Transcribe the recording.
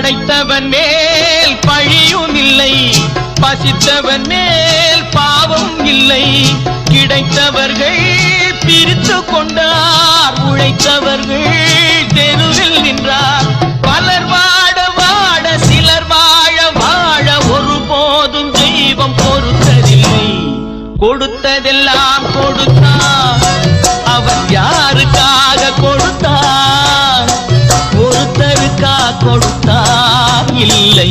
படைத்தவன் மேல் பழியும் இல்லை, பசித்தவன் மேல் பாவம் இல்லை. கிடைத்தவர்கள் பிரித்து கொண்டார், உழைத்தவர்கள் தெருவில் நின்றார். பலர் வாட வாட சிலர் வாழ வாழ ஒருபோதும் தெய்வம் பொறுத்ததில்லை. கொடுத்ததெல்லாம் கொடுத்தார், அவர் யாருக்காக கொடுத்தார்? ஒருத்தருக்கா கொடுத்தார், இல்லை